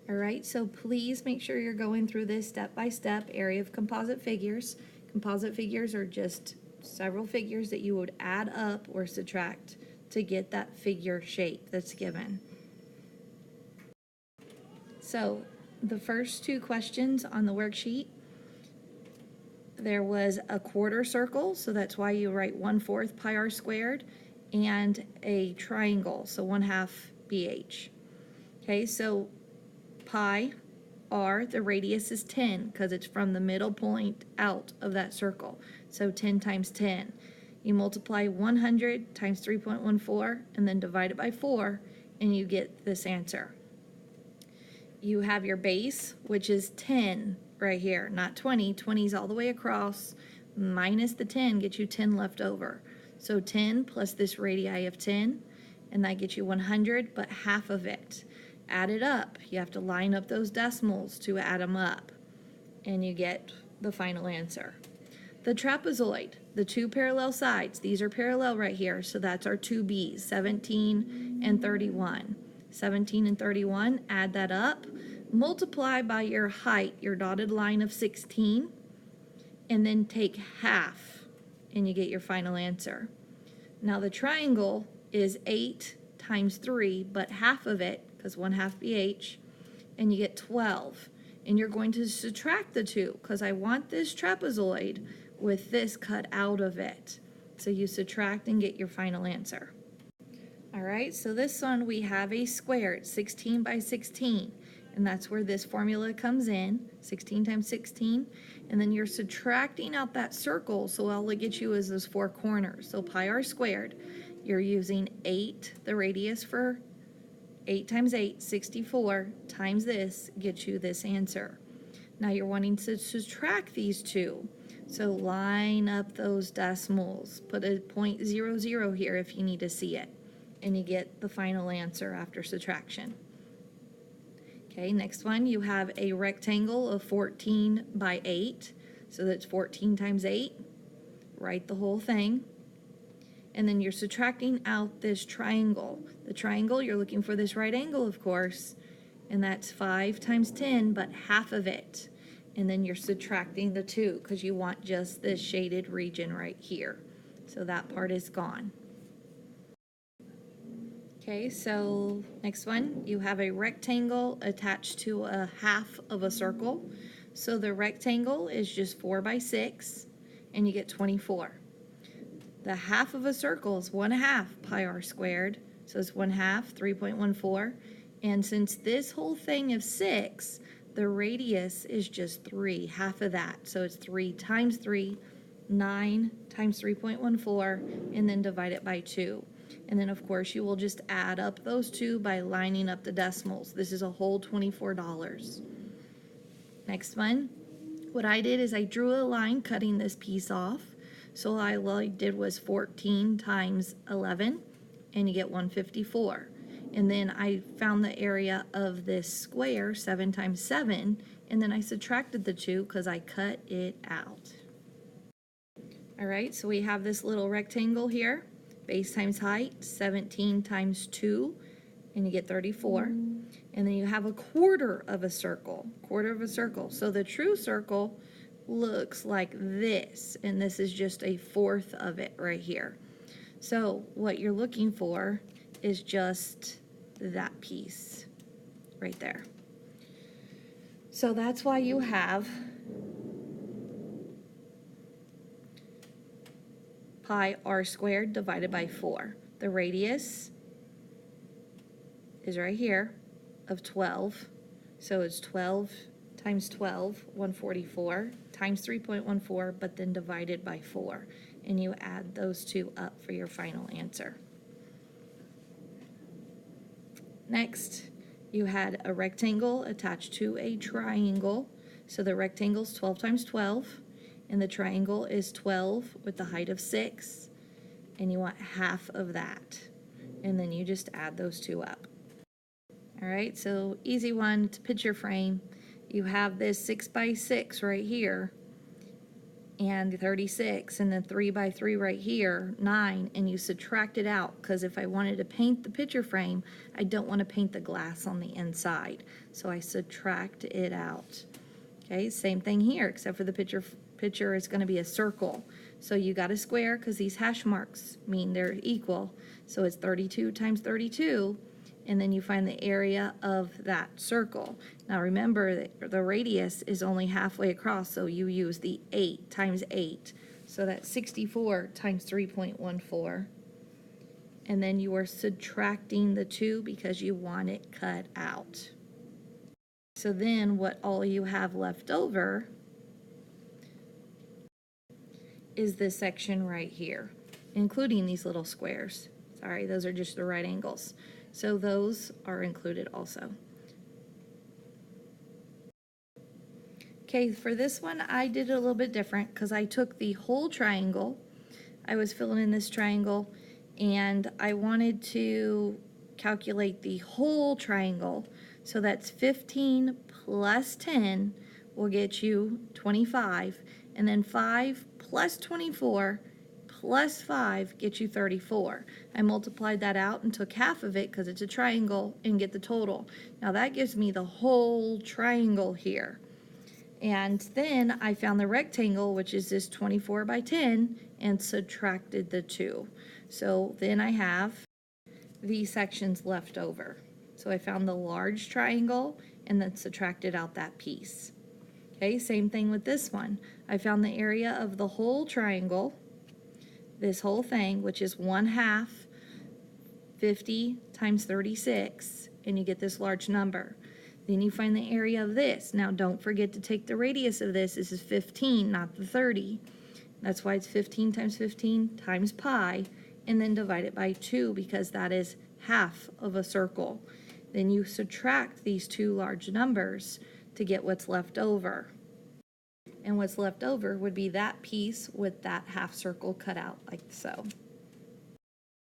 All right, so please make sure you're going through this step-by-step area of composite figures. Composite figures are just several figures that you would add up or subtract to get that figure shape that's given. So the first two questions on the worksheet, there was a quarter circle, so that's why you write 1/4 pi r squared, and a triangle, so 1/2 bh. Okay, so pi r, the radius is 10 because it's from the middle point out of that circle. So 10 times 10. You multiply 100 times 3.14 and then divide it by 4 and you get this answer. You have your base, which is 10 right here, not 20. 20 is all the way across. Minus the 10 gets you 10 left over. So 10 plus this radii of 10, and that gets you 100, but half of it. Add it up. You have to line up those decimals to add them up, and you get the final answer. The trapezoid, the two parallel sides, these are parallel right here, so that's our two B's, 17 and 31. 17 and 31, add that up, multiply by your height, your dotted line of 16, and then take half, and you get your final answer. Now the triangle is 8 times 3, but half of it, because 1/2 bh, and you get 12. And you're going to subtract the two, because I want this trapezoid with this cut out of it. So you subtract and get your final answer. All right, so this one we have a square, it's 16 by 16. And that's where this formula comes in, 16 times 16. And then you're subtracting out that circle, so all it gets you is those four corners. So pi r squared, you're using 8, the radius for 8 times 8, 64, times this gets you this answer. Now you're wanting to subtract these two. So line up those decimals. Put a 0.00 here if you need to see it. And you get the final answer after subtraction. Okay, next one, you have a rectangle of 14 by 8. So that's 14 times 8. Write the whole thing. And then you're subtracting out this triangle. The triangle, you're looking for this right angle, of course, and that's 5 times 10, but half of it. And then you're subtracting the 2 because you want just this shaded region right here. So that part is gone. Okay, so next one, you have a rectangle attached to a half of a circle. So the rectangle is just 4 by 6, and you get 24. The half of a circle is 1/2 pi r squared, so it's 1/2, 3.14. And since this whole thing is 6, the radius is just 3, half of that. So it's 3 times 3, 9 times 3.14, and then divide it by 2. And then, of course, you will just add up those two by lining up the decimals. This is a whole $24. Next one, what I did is I drew a line cutting this piece off. So all I did was 14 times 11, and you get 154. And then I found the area of this square, 7 times 7, and then I subtracted the 2 because I cut it out. All right, so we have this little rectangle here, base times height, 17 times 2, and you get 34. And then you have a quarter of a circle, So the true circle looks like this, and this is just a fourth of it right here. So what you're looking for is just that piece right there. So that's why you have pi r squared divided by 4. The radius is right here of 12, so it's 12 times 12, 144, times 3.14, but then divided by 4. And you add those two up for your final answer. Next, you had a rectangle attached to a triangle. So the rectangle is 12 times 12, and the triangle is 12 with the height of 6, and you want half of that. And then you just add those two up. All right, so easy one to picture frame. You have this 6 by 6 right here, and 36, and then 3 by 3 right here, 9, and you subtract it out, because if I wanted to paint the picture frame, I don't want to paint the glass on the inside, so I subtract it out. Okay, same thing here, except for the picture is going to be a circle. So you got a square because these hash marks mean they're equal. So it's 32 times 32, and then you find the area of that circle. Now remember that the radius is only halfway across, so you use the 8 times 8. So that's 64 times 3.14. And then you are subtracting the 2 because you want it cut out. So then what all you have left over is this section right here, including these little squares. Sorry, those are just the right angles. So those are included also. Okay, for this one, I did it a little bit different because I took the whole triangle. I was filling in this triangle, and I wanted to calculate the whole triangle. So that's 15 plus 10 will get you 25, and then 5 plus 24 plus 5 gets you 34. I multiplied that out and took half of it because it's a triangle and get the total. Now that gives me the whole triangle here. And then I found the rectangle, which is this 24 by 10, and subtracted the 2. So then I have these sections left over. So I found the large triangle and then subtracted out that piece. Okay, same thing with this one. I found the area of the whole triangle, this whole thing, which is 1/2 50 times 36, and you get this large number. Then you find the area of this. Now don't forget to take the radius of this. This is 15, not the 30. That's why it's 15 times 15 times pi, and then divide it by 2 because that is half of a circle. Then you subtract these two large numbers to get what's left over. And what's left over would be that piece with that half circle cut out like so.